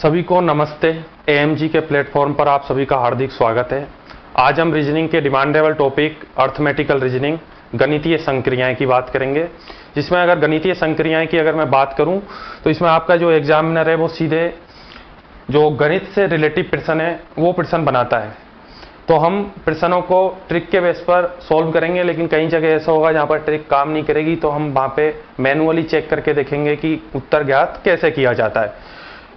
सभी को नमस्ते। एएमजी के प्लेटफॉर्म पर आप सभी का हार्दिक स्वागत है। आज हम रीजनिंग के डिमांडेबल टॉपिक अर्थमेटिकल रीजनिंग गणितीय संक्रियाएं की बात करेंगे, जिसमें अगर गणितीय संक्रियाएं की अगर मैं बात करूं तो इसमें आपका जो एग्जामिनर है वो सीधे जो गणित से रिलेटिव प्रश्न है वो प्रश्न बनाता है। तो हम प्रश्नों को ट्रिक के बेस पर सॉल्व करेंगे, लेकिन कई जगह ऐसा होगा जहां पर ट्रिक काम नहीं करेगी, तो हम वहां पे मैनुअली चेक करके देखेंगे कि उत्तर ज्ञात कैसे किया जाता है।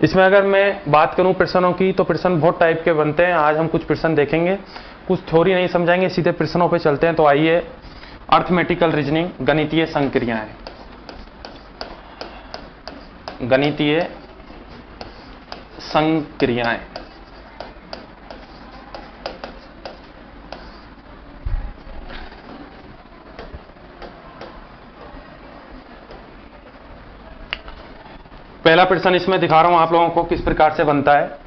इसमें अगर मैं बात करूं प्रश्नों की तो प्रश्न बहुत टाइप के बनते हैं। आज हम कुछ प्रश्न देखेंगे, कुछ थ्योरी नहीं समझाएंगे, सीधे प्रश्नों पे चलते हैं। तो आइए, अर्थमेटिकल रीजनिंग गणितीय संक्रियाएं। गणितीय संक्रियाएं पहला प्रश्न इसमें दिखा रहा हूं आप लोगों को किस प्रकार से बनता है।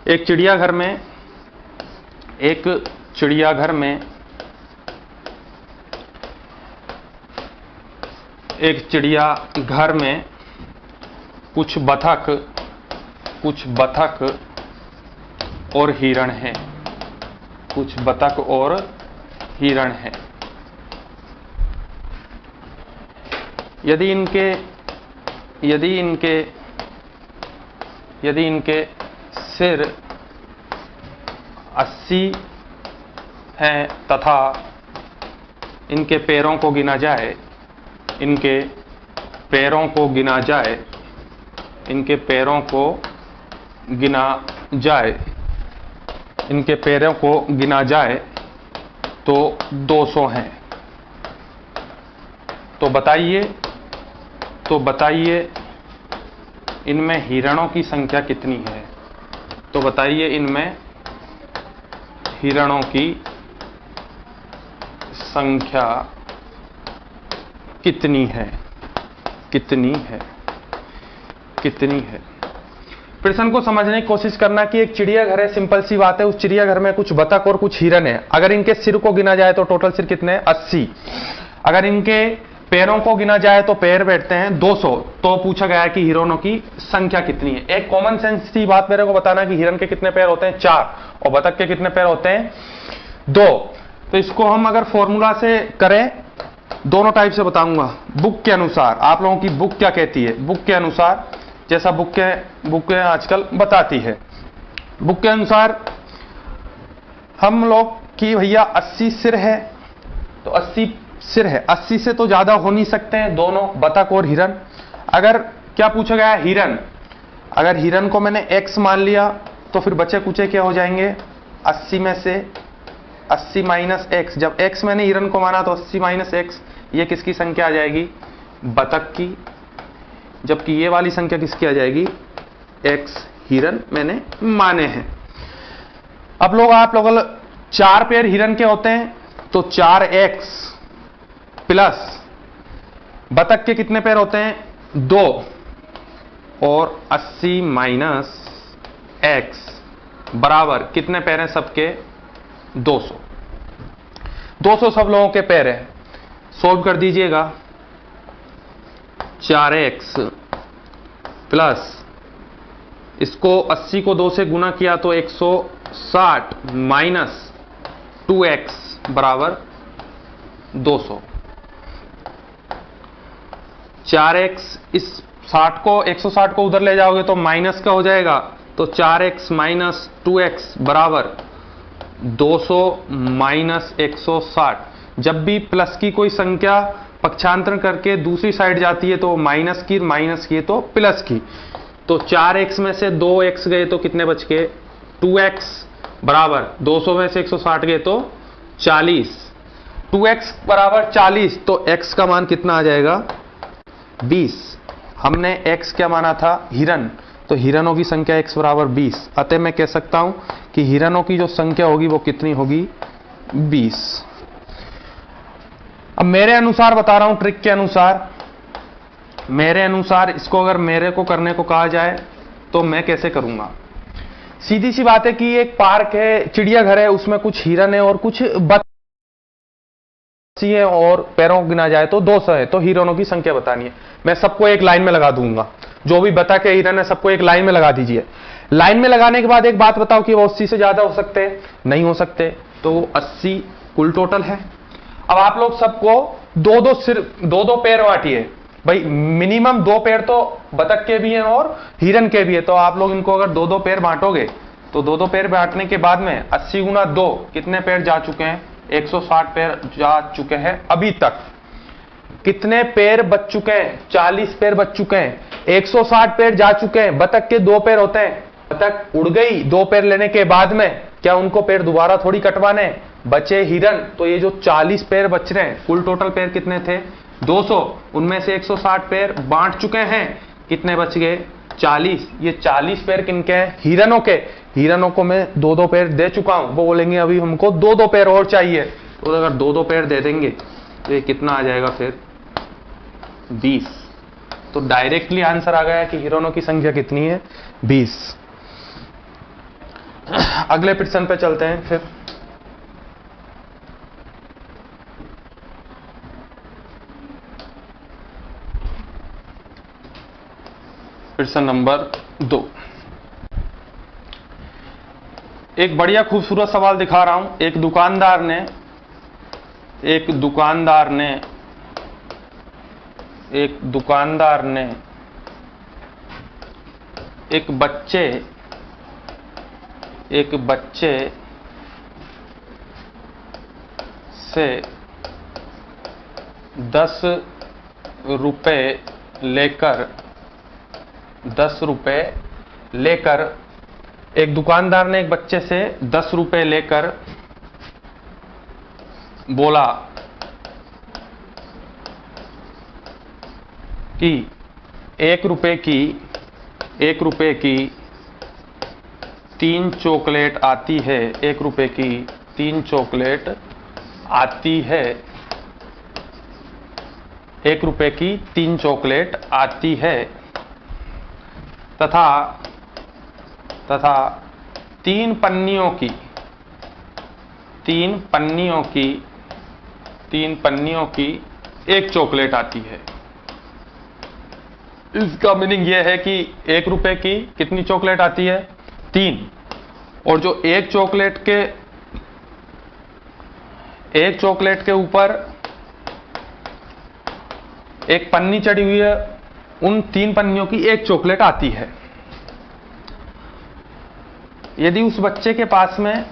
एक चिड़ियाघर में कुछ बतख और हिरण हैं। कुछ बतख और हिरण हैं। यदि इनके सिर 80 हैं तथा इनके पैरों को गिना जाए, इनके पैरों को गिना जाए तो 200 हैं। तो बताइए इनमें हिरणों की संख्या कितनी है। तो बताइए इनमें हिरणों की संख्या कितनी है। प्रश्न को समझने की कोशिश करना कि एक चिड़ियाघर है, सिंपल सी बात है। उस चिड़ियाघर में कुछ बतख और कुछ हिरण है। अगर इनके सिर को गिना जाए तो टोटल सिर कितने हैं? 80। अगर इनके पैरों को गिना जाए तो पैर बैठते हैं 200। तो पूछा गया है कि हिरणों की संख्या कितनी है। एक कॉमन सेंस की बात मेरे को बताना कि हिरण के कितने पैर होते हैं? 4। और बतख के कितने पैर होते हैं? 2। तो इसको हम अगर फॉर्मूला से करें, दोनों टाइप से बताऊंगा। बुक के अनुसार, आप लोगों की बुक क्या कहती है, बुक के अनुसार, जैसा बुक आजकल बताती है, बुक के अनुसार हम लोग की भैया 80 सिर है। तो 80 सिर है, 80 से तो ज्यादा हो नहीं सकते हैं दोनों, बतख और हिरण। अगर क्या पूछा गया है? हिरण। अगर हिरण को मैंने x मान लिया तो फिर बचे कुचे क्या हो जाएंगे? 80 में से 80 माइनस x। जब x मैंने हिरण को माना तो 80 माइनस x, ये किसकी संख्या आ जाएगी? बतख की। जबकि ये वाली संख्या किसकी आ जाएगी? x हिरण मैंने माने हैं। अब आप लोग 4 पैर हिरण के होते हैं तो 4x प्लस बतख के कितने पैर होते हैं? 2 और 80 माइनस x बराबर कितने पैर हैं सबके? 200। 200 सब लोगों के पैर हैं। सोल्व कर दीजिएगा। 4x प्लस इसको 80 को 2 से गुना किया तो 160 माइनस 2x बराबर 200। 4x, इस 160 को उधर ले जाओगे तो माइनस का हो जाएगा। तो 4x माइनस 2x बराबर 200 माइनस 160। जब भी प्लस की कोई संख्या पक्षांतरण करके दूसरी साइड जाती है तो माइनस की तो प्लस की। तो 4x में से 2x गए तो कितने बच गए? 2x बराबर 200 में से 160 गए तो 40। 2x बराबर 40। तो x का मान कितना आ जाएगा? 20। हमने x क्या माना था? हिरण। तो हिरणों की संख्या x बराबर 20। अतः मैं कह सकता हूं कि हिरणों की जो संख्या होगी वो कितनी होगी? 20। अब मेरे अनुसार बता रहा हूं, ट्रिक के अनुसार, मेरे अनुसार इसको अगर मेरे को करने को कहा जाए तो मैं कैसे करूंगा? सीधी सी बात है कि एक पार्क है, चिड़ियाघर है, उसमें कुछ हिरन है और कुछ बतख है और पैरों को गिना जाए तो 200 है। तो हिरणों की संख्या बतानी है। मैं सबको एक लाइन में लगा दूंगा। जो भी बतख है, हिरन है, सबको एक लाइन में लगा दीजिए। लाइन में लगाने के बाद एक बात बताओ कि वो 80 से ज्यादा हो सकते हैं? नहीं हो सकते। तो 80 कुल टोटल है। अब आप लोग सबको दो दो पैर बांटिए भाई, मिनिमम 2 पैर तो बतख के भी हैं और हिरन के भी है। तो आप लोग इनको अगर 2 पैर बांटोगे तो 2 पैर बांटने के बाद में 80 गुना 2 कितने पैर जा चुके हैं? 160 पैर जा चुके हैं अभी तक। कितने पैर बच चुके हैं? 40 पैर बच चुके हैं। 160 पैर जा चुके हैं। बतख के 2 पैर होते हैं, बतख उड़ गई 2 पैर लेने के बाद में, क्या उनको पैर दोबारा थोड़ी कटवाने? बचे हिरन। तो ये जो 40 पैर बच रहे हैं, कुल टोटल पैर कितने थे? 200। उनमें से 160 पैर बांट चुके हैं, कितने बच गए? 40। ये 40 पैर किनके हैं? हिरनों के। हिरनों को मैं 2 पैर दे चुका हूं, वो बोलेंगे अभी हमको 2 पैर और चाहिए। तो अगर 2 पैर दे देंगे तो ये कितना आ जाएगा फिर? 20। तो डायरेक्टली आंसर आ गया कि हिरनों की संख्या कितनी है? 20। अगले प्रश्न पे चलते हैं फिर। प्रश्न नंबर 2। एक बढ़िया खूबसूरत सवाल दिखा रहा हूं। एक दुकानदार ने एक बच्चे से 10 रुपए लेकर एक दुकानदार ने एक बच्चे से 10 रुपए लेकर बोला कि 1 रुपए की 3 चॉकलेट आती है। 1 रुपए की 3 चॉकलेट आती है। 1 रुपए की 3 चॉकलेट आती है तथा 3 पन्नियों की 1 चॉकलेट आती है। इसका मीनिंग यह है कि 1 रुपए की कितनी चॉकलेट आती है? 3। और जो एक चॉकलेट के ऊपर एक पन्नी चढ़ी हुई है, उन 3 पन्नियों की 1 चॉकलेट आती है। यदि उस बच्चे के पास में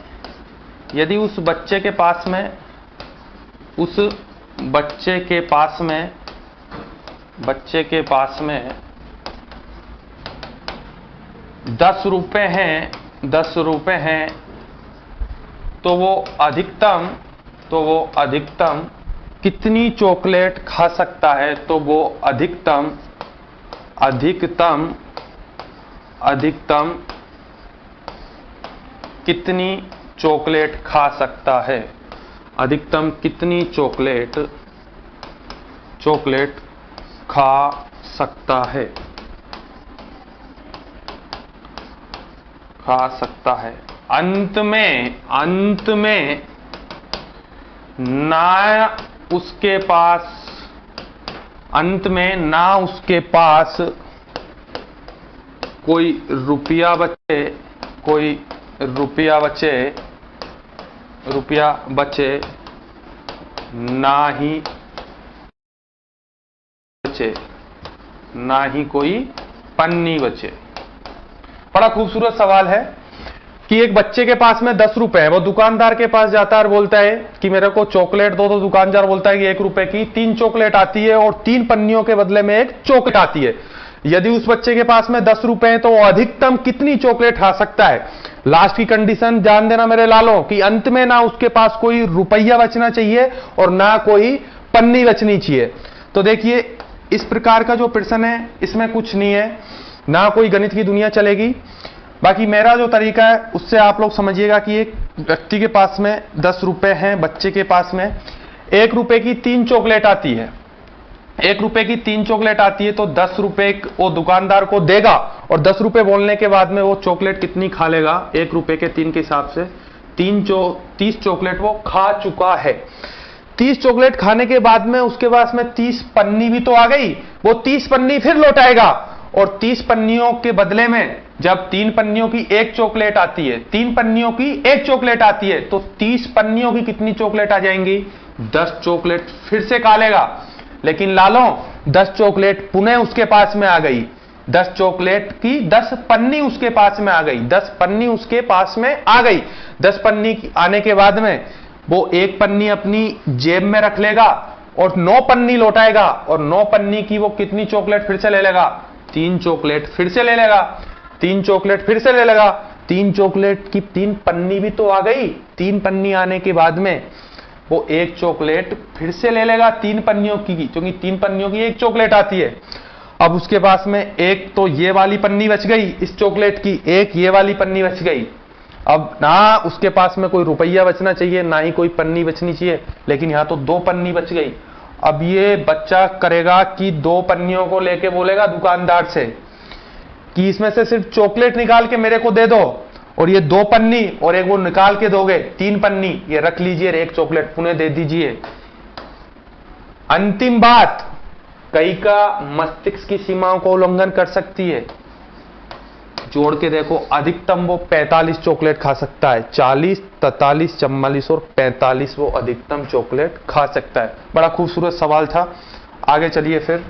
10 रुपए हैं तो वो अधिकतम कितनी चॉकलेट खा सकता है? तो वो अधिकतम कितनी चॉकलेट खा सकता है? अधिकतम कितनी चॉकलेट खा सकता है। अंत में ना उसके पास कोई रुपया बचे ना ही कोई पन्नी बचे। बड़ा खूबसूरत सवाल है कि एक बच्चे के पास में 10 रुपए है, वो दुकानदार के पास जाता है और बोलता है कि मेरे को चॉकलेट दो। तो दुकानदार बोलता है कि 1 रुपए की 3 चॉकलेट आती है और 3 पन्नियों के बदले में 1 चॉकलेट आती है। यदि उस बच्चे के पास में 10 रुपए है तो वो अधिकतम कितनी चॉकलेट खा सकता है? लास्ट की कंडीशन ध्यान देना मेरे लालों कि अंत में ना उसके पास कोई रुपया बचना चाहिए और ना कोई पन्नी बचनी चाहिए। तो देखिए, इस प्रकार का जो प्रश्न है इसमें कुछ नहीं है, ना कोई गणित की दुनिया चलेगी। बाकी मेरा जो तरीका है उससे आप लोग समझिएगा कि एक व्यक्ति के पास में 10 रुपए हैं, बच्चे के पास में 1 रुपए की 3 चॉकलेट आती है। 1 रुपए की 3 चॉकलेट आती है तो 10 रुपए वो दुकानदार को देगा और 10 रुपए बोलने के बाद में वो चॉकलेट कितनी खा लेगा? 1 रुपए के 3 के हिसाब से 30 चॉकलेट वो खा चुका है। 30 चॉकलेट खाने के बाद में उसके पास में 30 पन्नी भी तो आ गई, वो 30 पन्नी फिर लौटाएगा और 30 पन्नियों के बदले में जब 3 पन्नियों की एक चॉकलेट आती है, 3 पन्नियों की एक चॉकलेट आती है, तो 30 पन्नियों की कितनी चॉकलेट आ जाएंगी? 10 चॉकलेट फिर से खा लेगा। लेकिन लालो 10 चॉकलेट पुनः उसके पास में आ गई, 10 चॉकलेट की 10 पन्नी उसके पास में आ गई, 10 पन्नी उसके पास में आ गई। 10 पन्नी आने के बाद में वो एक पन्नी अपनी जेब में रख लेगा और 9 पन्नी लौटाएगा, और 9 पन्नी की वो कितनी चॉकलेट फिर से ले लेगा? 3 चॉकलेट फिर से ले लेगा, 3 चॉकलेट फिर से ले लेगा। 3 चॉकलेट की 3 पन्नी भी तो आ गई। 3 पन्नी आने के बाद में वो एक चॉकलेट फिर से ले लेगा 3 पन्नियों की, क्योंकि 3 पन्नियों की एक चॉकलेट आती है। अब उसके पास में एक तो ये वाली पन्नी बच गई इस चॉकलेट की, एक ये वाली पन्नी बच गई। अब ना उसके पास में कोई रुपया बचना चाहिए, ना ही कोई पन्नी बचनी चाहिए, लेकिन यहां तो 2 पन्नी बच गई। अब ये बच्चा करेगा कि 2 पन्नियों को लेके बोलेगा दुकानदार से कि इसमें से सिर्फ चॉकलेट निकाल के मेरे को दे दो, और ये 2 पन्नी और एक वो निकाल के दोगे 3 पन्नी, ये रख लीजिए, एक चॉकलेट पुनः दे दीजिए। अंतिम बात, कई का मस्तिष्क की सीमाओं को उल्लंघन कर सकती है। जोड़ के देखो, अधिकतम वो 45 चॉकलेट खा सकता है। 40, 43, 44 और 45 वो अधिकतम चॉकलेट खा सकता है। बड़ा खूबसूरत सवाल था। आगे चलिए फिर।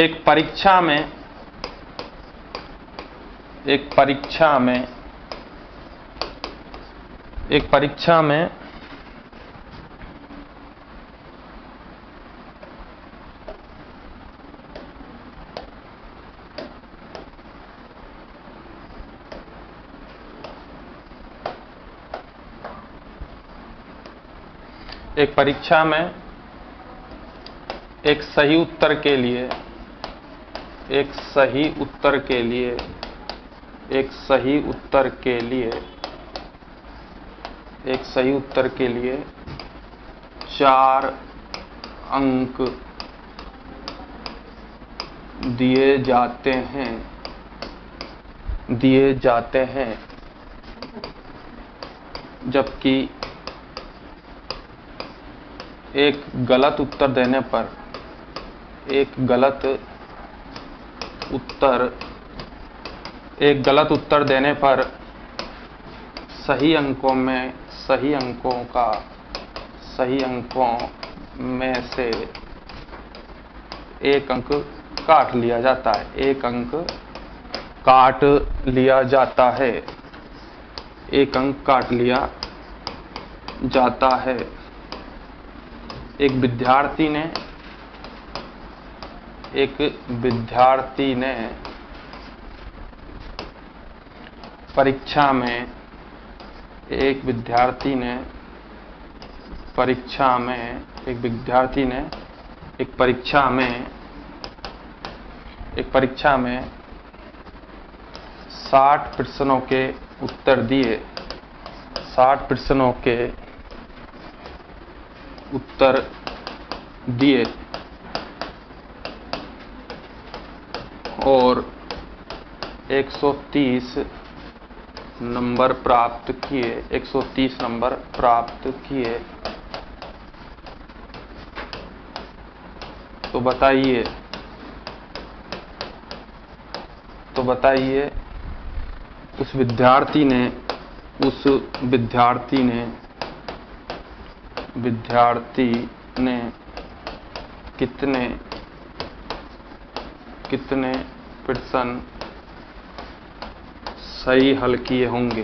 एक परीक्षा में एक सही उत्तर के लिए एक सही उत्तर के लिए 4 अंक दिए जाते हैं, जबकि एक गलत उत्तर देने पर सही अंकों में से 1 अंक काट लिया जाता है। 1 अंक काट लिया जाता है। 1 अंक काट लिया जाता है। एक विद्यार्थी ने परीक्षा में एक परीक्षा में 60 प्रश्नों के उत्तर दिए। 60 प्रश्नों के उत्तर दिए और 130 नंबर प्राप्त किए। 130 नंबर प्राप्त किए। तो बताइए उस विद्यार्थी ने कितने प्रश्न सही हल किए होंगे।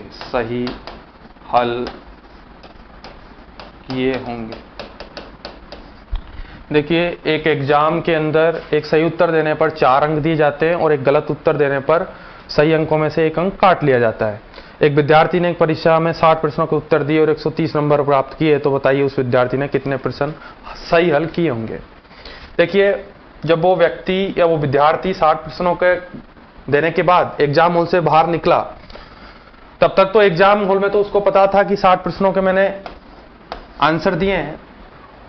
देखिए, एक एग्जाम के अंदर एक सही उत्तर देने पर 4 अंक दिए जाते हैं और एक गलत उत्तर देने पर सही अंकों में से 1 अंक काट लिया जाता है। एक विद्यार्थी ने एक परीक्षा में 60 प्रश्नों के उत्तर दिए और 130 नंबर प्राप्त किए। तो बताइए उस विद्यार्थी ने कितने प्रश्न सही हल किए होंगे। देखिए, जब वो व्यक्ति या वो विद्यार्थी 60 प्रश्नों के देने के बाद एग्जाम हॉल से बाहर निकला, तब तक तो एग्जाम हॉल में तो उसको पता था कि 60 प्रश्नों के मैंने आंसर दिए हैं,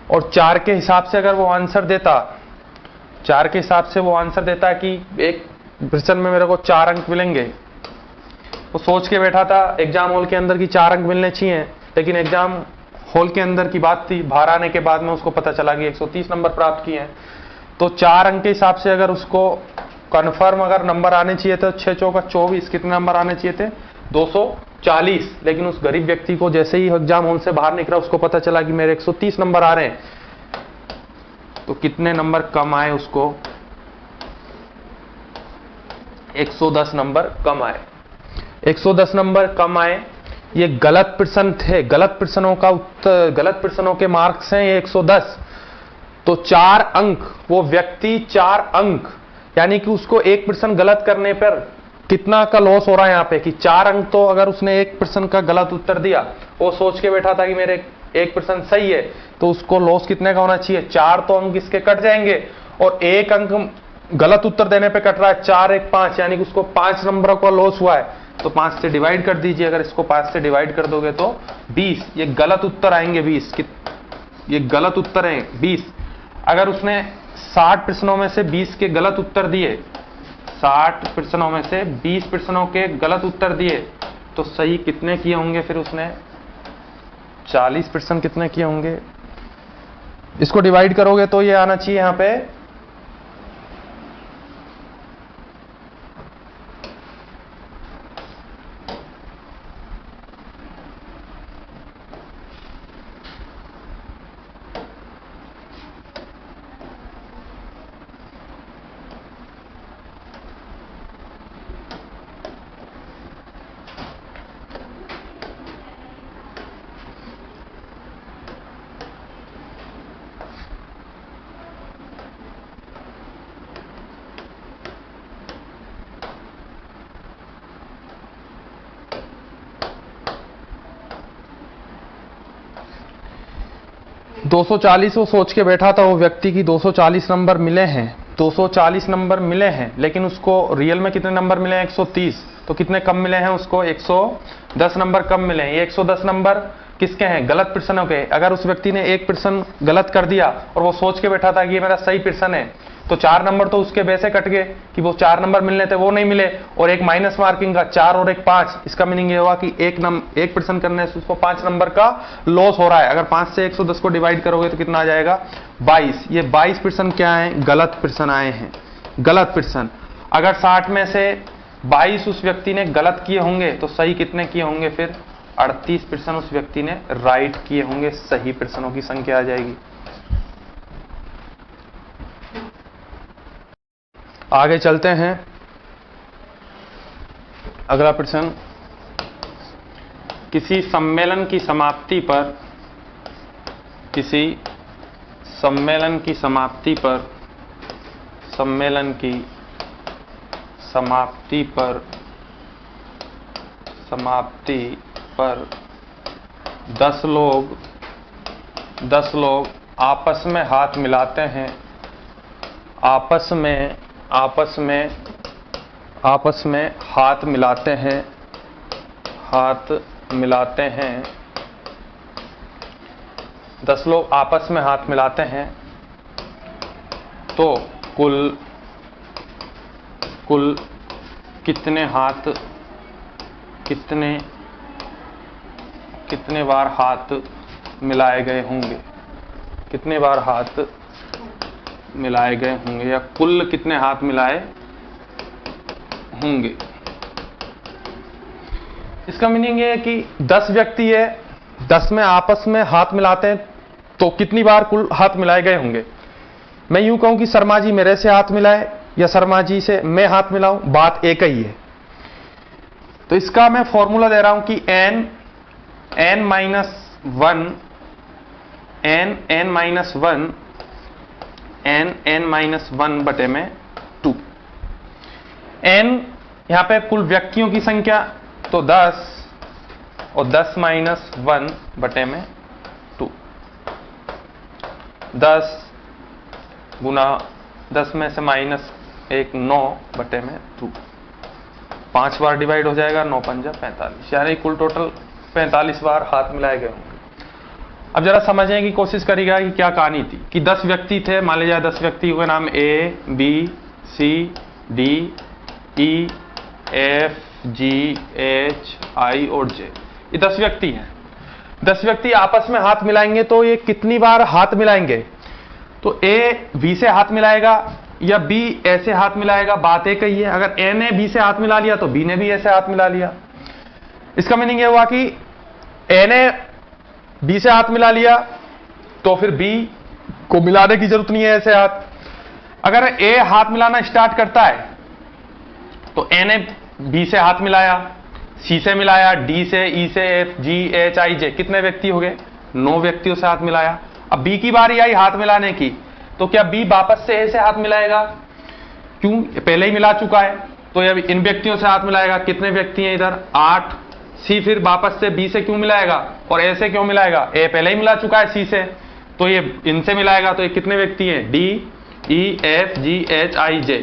और 4 के हिसाब से अगर वो आंसर देता, 4 के हिसाब से वो आंसर देता कि एक प्रश्न में मेरे को 4 अंक मिलेंगे, वो सोच के बैठा था एग्जाम हॉल के अंदर की 4 अंक मिलने चाहिए, लेकिन एग्जाम हॉल के अंदर की बात थी, बाहर आने के बाद में उसको पता चला कि 130 नंबर प्राप्त किए हैं। तो 4 अंक के हिसाब से अगर उसको कन्फर्म अगर नंबर आने चाहिए थे, 6 चौका 24, कितने नंबर आने चाहिए थे? 240। लेकिन उस गरीब व्यक्ति को जैसे ही एग्जाम हॉल से बाहर निकला उसको पता चला कि मेरे 130 नंबर आ रहे हैं, तो कितने नंबर कम आए उसको? 110 नंबर कम आए। 110 नंबर कम आए। ये गलत प्रश्न थे, गलत प्रश्नों का उत्तर, गलत प्रश्नों के मार्क्स हैं ये 110। तो 4 अंक, वो व्यक्ति 4 अंक, यानी कि उसको एक प्रश्न गलत करने पर कितना का लॉस हो रहा है यहाँ पे कि 4 अंक। तो अगर उसने एक प्रश्न का गलत उत्तर दिया, वो सोच के बैठा था कि मेरे एक प्रश्न सही है, तो उसको लॉस कितने का होना चाहिए? 4 तो अंक इसके कट जाएंगे, और एक अंक गलत उत्तर देने पे कट रहा है, 4 1 5, यानी कि उसको 5 नंबरों का लॉस हुआ है। तो 5 से डिवाइड कर दीजिए, अगर इसको 5 से डिवाइड कर दोगे तो 20, ये गलत उत्तर आएंगे 20, ये गलत उत्तर है 20। अगर उसने 60 प्रश्नों में से 20 के गलत उत्तर दिए, 60 प्रश्नों में से 20 प्रश्नों के गलत उत्तर दिए, तो सही कितने किए होंगे? फिर उसने 40 प्रश्न कितने किए होंगे? इसको डिवाइड करोगे तो ये आना चाहिए यहां पे 240 वो सोच के बैठा था वो व्यक्ति की 240 नंबर मिले हैं, 240 नंबर मिले हैं, लेकिन उसको रियल में कितने नंबर मिले हैं? 130। तो कितने कम मिले हैं उसको? 110 नंबर कम मिले हैं। ये 110 नंबर किसके हैं? गलत प्रश्नों के। अगर उस व्यक्ति ने एक प्रश्न गलत कर दिया और वो सोच के बैठा था कि ये मेरा सही प्रश्न है, तो 4 नंबर तो उसके वैसे कट गए कि वो 4 नंबर मिलने थे, वो नहीं मिले, और एक माइनस मार्किंग का 4 और 1 5। इसका मीनिंग ये हुआ कि एक प्रश्न करने से उसको 5 नंबर का लॉस हो रहा है। अगर 5 से 110 को डिवाइड करोगे तो कितना आ जाएगा? 22। ये 22 प्रश्न क्या है? गलत प्रश्न आए हैं, गलत प्रश्न। अगर 60 में से 22 उस व्यक्ति ने गलत किए होंगे, तो सही कितने किए होंगे? फिर 38 प्रश्न उस व्यक्ति ने राइट किए होंगे, सही प्रश्नों की संख्या आ जाएगी। आगे चलते हैं। अगला प्रश्न, किसी सम्मेलन की समाप्ति पर, किसी सम्मेलन की समाप्ति पर, सम्मेलन की समाप्ति पर, समाप्ति पर 10 लोग आपस में हाथ मिलाते हैं, आपस में हाथ मिलाते हैं, हाथ मिलाते हैं। 10 लोग आपस में हाथ मिलाते हैं, तो कुल कितने हाथ, कितने बार हाथ मिलाए गए होंगे? कितने बार हाथ मिलाए गए होंगे, या कुल कितने हाथ मिलाए होंगे? इसका मीनिंग ये है कि 10 व्यक्ति है, 10 में आपस में हाथ मिलाते हैं, तो कितनी बार कुल हाथ मिलाए गए होंगे? मैं यूं कहूं कि शर्मा जी मेरे से हाथ मिलाए या शर्मा जी से मैं हाथ मिलाऊं, बात एक ही है। तो इसका मैं फॉर्मूला दे रहा हूं कि n माइनस 1, n माइनस 1 बटे में 2। n यहां पे कुल व्यक्तियों की संख्या, तो 10, और 10 माइनस 1 बटे में 2। 10 गुना 10 में से माइनस 1 9 बटे में 2। 5 बार डिवाइड हो जाएगा, 9 पंजा 45, यानी कुल टोटल 45 बार हाथ मिलाए गए होंगे। अब जरा समझने की कोशिश करिएगा कि क्या कहानी थी। कि 10 व्यक्ति थे, मान लीजिए 10 व्यक्ति के नाम A, B, C, D, E, F, GHI और J, ये 10 व्यक्ति हैं। 10 व्यक्ति आपस में हाथ मिलाएंगे तो ये कितनी बार हाथ मिलाएंगे? तो A B से हाथ मिलाएगा या B A से हाथ मिलाएगा, बात एक ही है। अगर A ने B से हाथ मिला लिया तो B ने भी A से हाथ मिला लिया। इसका मीनिंग ये हुआ कि A ने B से हाथ मिला लिया तो फिर B को मिलाने की जरूरत नहीं है ऐसे हाथ। अगर A हाथ मिलाना स्टार्ट करता है तो A ने B से हाथ मिलाया, C से मिलाया, D से, E से, F, G, H, I, J, कितने व्यक्ति हो गए? 9 व्यक्तियों से हाथ मिलाया। अब B की बारी आई हाथ मिलाने की, तो क्या B वापस से A से हाथ मिलाएगा? क्यों? पहले ही मिला चुका है, तो अब इन व्यक्तियों से हाथ मिलाएगा। कितने व्यक्ति हैं इधर? 8। C फिर वापस से B से क्यों मिलाएगा और A से क्यों मिलाएगा? A पहले ही मिला चुका है C से, तो ये इनसे मिलाएगा। तो ये कितने व्यक्ति हैं? D, E, F, G, H, I, J,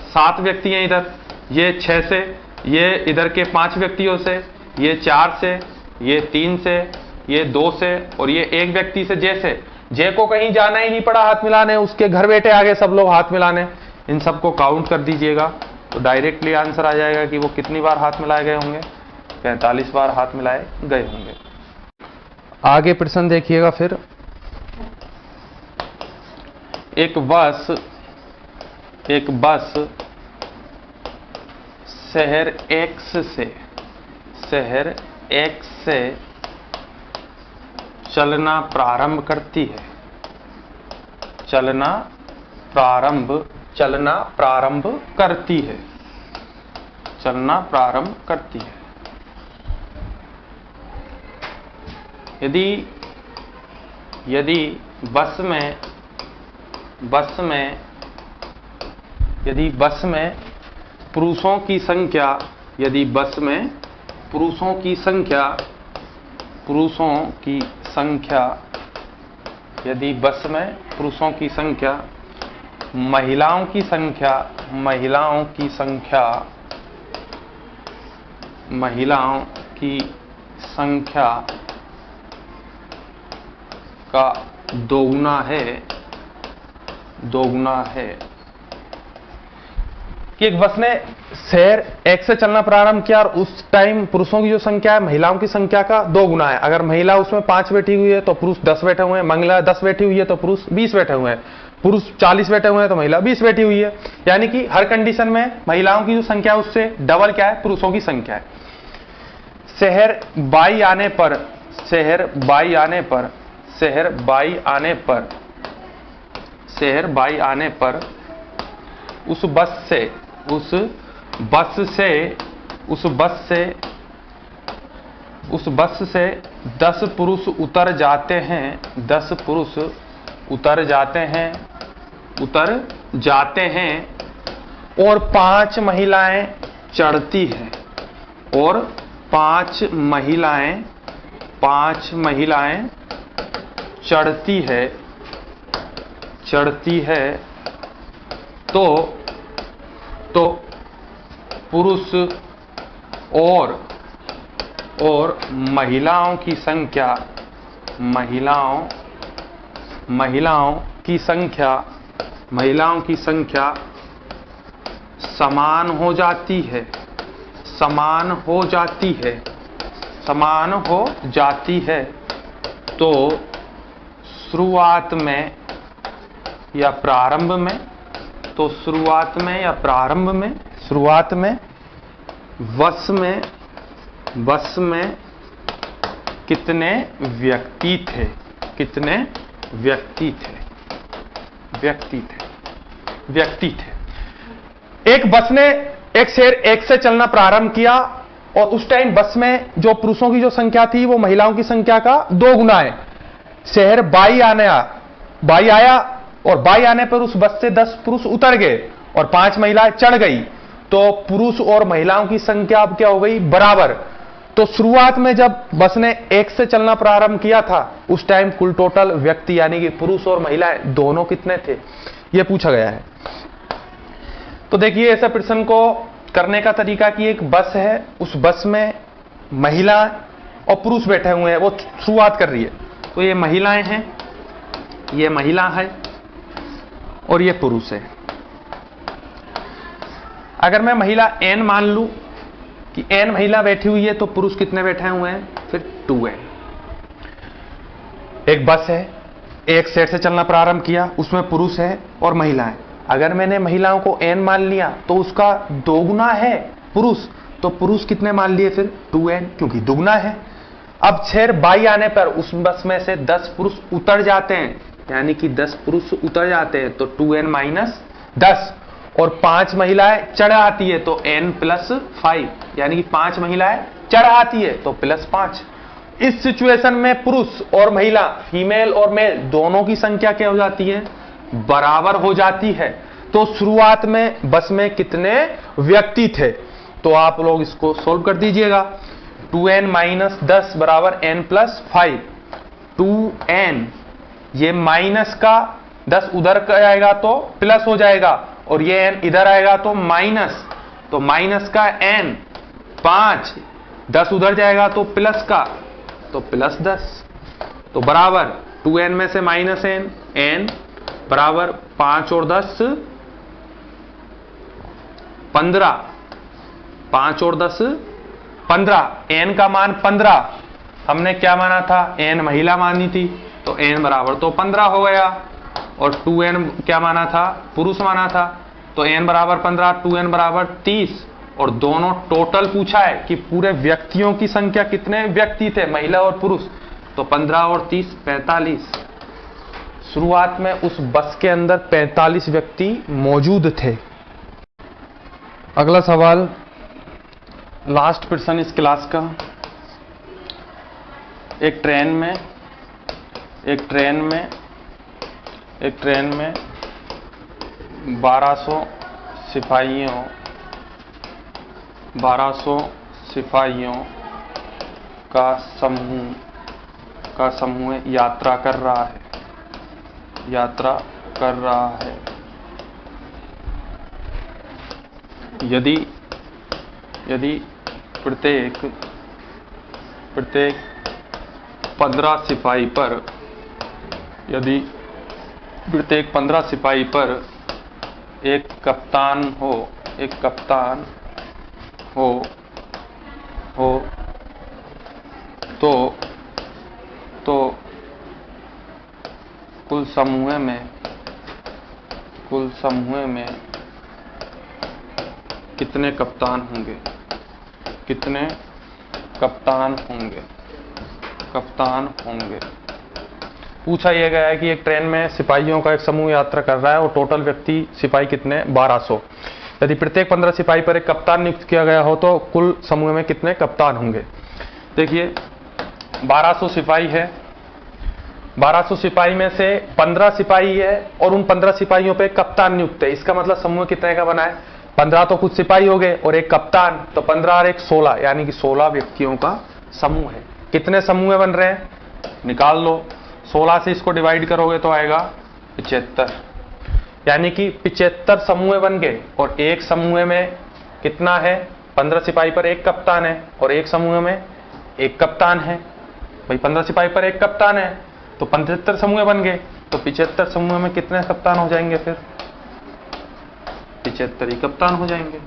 7 व्यक्ति हैं इधर। ये 6 से, ये इधर के 5 व्यक्तियों से, ये 4 से, ये 3 से, ये 2 से और ये एक व्यक्ति से J से। J को कहीं जाना ही नहीं पड़ा हाथ मिलाने, उसके घर बैठे आ गए सब लोग हाथ मिलाने। इन सबको काउंट कर दीजिएगा तो डायरेक्टली आंसर आ जाएगा कि वो कितनी बार हाथ मिलाए गए होंगे? 45 बार हाथ मिलाए गए होंगे। आगे प्रश्न देखिएगा फिर। एक बस शहर X से चलना प्रारंभ करती है। चलना प्रारंभ करती है। यदि बस में पुरुषों की संख्या यदि बस में पुरुषों की संख्या महिलाओं की संख्या का दोगुना है कि एक बस ने शहर X से चलना प्रारंभ किया और उस टाइम पुरुषों की जो संख्या है महिलाओं की संख्या का 2 गुना है। अगर महिला उसमें 5 बैठी हुई है तो पुरुष 10 बैठे हुए हैं, महिला 10 बैठी हुई है तो पुरुष 20 बैठे हुए हैं, पुरुष 40 बैठे हुए हैं तो महिला 20 बैठी हुई है। यानी कि हर कंडीशन में महिलाओं की जो संख्या है उससे डबल क्या है? पुरुषों की संख्या है। शहर बाई आने पर उस बस से 10 पुरुष उतर जाते हैं और 5 महिलाएं चढ़ती हैं और 5 महिलाएं चढ़ती है तो पुरुष और महिलाओं की संख्या समान हो जाती है। तो शुरुआत में या प्रारंभ में बस में कितने व्यक्ति थे? एक बस ने एक शहर X से चलना प्रारंभ किया और उस टाइम बस में जो पुरुषों की जो संख्या थी वो महिलाओं की संख्या का 2 गुना है। शहर बाई आया और बाई आने पर उस बस से 10 पुरुष उतर गए और 5 महिलाएं चढ़ गई, तो पुरुष और महिलाओं की संख्या अब क्या हो गई? बराबर। तो शुरुआत में जब बस ने X से चलना प्रारंभ किया था उस टाइम कुल टोटल व्यक्ति यानी कि पुरुष और महिलाएं दोनों कितने थे, यह पूछा गया है। तो देखिए ऐसे प्रश्न को करने का तरीका कि एक बस है, उस बस में महिला और पुरुष बैठे हुए हैं, वो शुरुआत कर रही है, तो ये महिलाएं हैं, ये महिला है और ये पुरुष है। अगर मैं महिला N मान लूं कि n महिला बैठी हुई है तो पुरुष कितने बैठे हुए हैं, फिर 2n। एक बस है, एक सेट से चलना प्रारंभ किया, उसमें पुरुष है और महिलाएं। अगर मैंने महिलाओं को n मान लिया तो उसका दोगुना है पुरुष, तो पुरुष कितने मान लिए फिर 2n, क्योंकि दुगना है। अब 6 बाई आने पर उस बस में से 10 पुरुष उतर जाते हैं, यानी कि 10 पुरुष उतर जाते हैं तो 2n माइनस 10, और 5 महिलाएं चढ़ आती है तो n प्लस 5, यानी कि 5 महिलाएं चढ़ आती है तो प्लस 5। इस सिचुएशन में पुरुष और महिला, फीमेल और मेल दोनों की संख्या क्या हो जाती है, बराबर हो जाती है। तो शुरुआत में बस में कितने व्यक्ति थे, तो आप लोग इसको सोल्व कर दीजिएगा। 2n माइनस 10 बराबर n प्लस 5। 2n, ये माइनस का 10 उधर जाएगा तो प्लस हो जाएगा, और ये n इधर आएगा तो माइनस, तो माइनस का n 5, 10 उधर जाएगा तो प्लस का, तो प्लस 10, तो बराबर 2n में से माइनस n बराबर 5 और 10 15, 5 और 10 15, n का मान 15, हमने क्या माना था, n महिला मानी थी, तो n बराबर तो 15 हो गया, और 2n क्या माना था, पुरुष माना था, तो n बराबर 15, 2n बराबर 30, और दोनों टोटल पूछा है कि पूरे व्यक्तियों की संख्या कितने व्यक्ति थे, महिला और पुरुष, तो 15 और 30 45। शुरुआत में उस बस के अंदर 45 व्यक्ति मौजूद थे। अगला सवाल, लास्ट प्रश्न इस क्लास का। एक ट्रेन में 1200 सिपाहियों का समूह यात्रा कर रहा है। यदि प्रत्येक 15 सिपाही पर एक कप्तान हो तो कुल समूह में कितने कप्तान होंगे। पूछा यह गया है कि एक ट्रेन में सिपाहियों का एक समूह यात्रा कर रहा है और टोटल व्यक्ति सिपाही कितने, 1200। यदि प्रत्येक 15 सिपाही पर एक कप्तान नियुक्त किया गया हो तो कुल समूह में कितने कप्तान होंगे। देखिए 1200 सिपाही है, 1200 सिपाही में से 15 सिपाही है और उन 15 सिपाहियों पे कप्तान नियुक्त है। इसका मतलब समूह कितने का बना है, 15 तो कुछ सिपाही हो गए और एक कप्तान, तो 15 और एक 16, यानी कि 16 व्यक्तियों का समूह है। कितने समूह बन रहे हैं, निकाल लो। 16 से इसको डिवाइड करोगे तो आएगा 75, यानी कि 75 समूह बन गए। और एक समूह में कितना है, 15 सिपाही पर एक कप्तान है, और एक समूह में एक कप्तान है। भाई 15 सिपाही पर एक कप्तान है तो 75 समूह बन गए, तो 75 समूह में कितने कप्तान हो जाएंगे, फिर 75 ही कप्तान हो जाएंगे,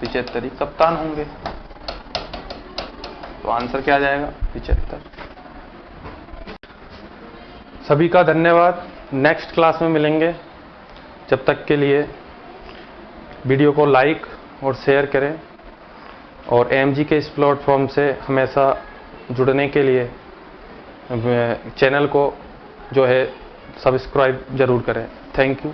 75 ही कप्तान होंगे। तो आंसर क्या आ जाएगा, 75। सभी का धन्यवाद, नेक्स्ट क्लास में मिलेंगे। जब तक के लिए वीडियो को लाइक और शेयर करें, और AMG के इस प्लेटफॉर्म से हमेशा जुड़ने के लिए चैनल को जो है सब्सक्राइब जरूर करें। Thank you.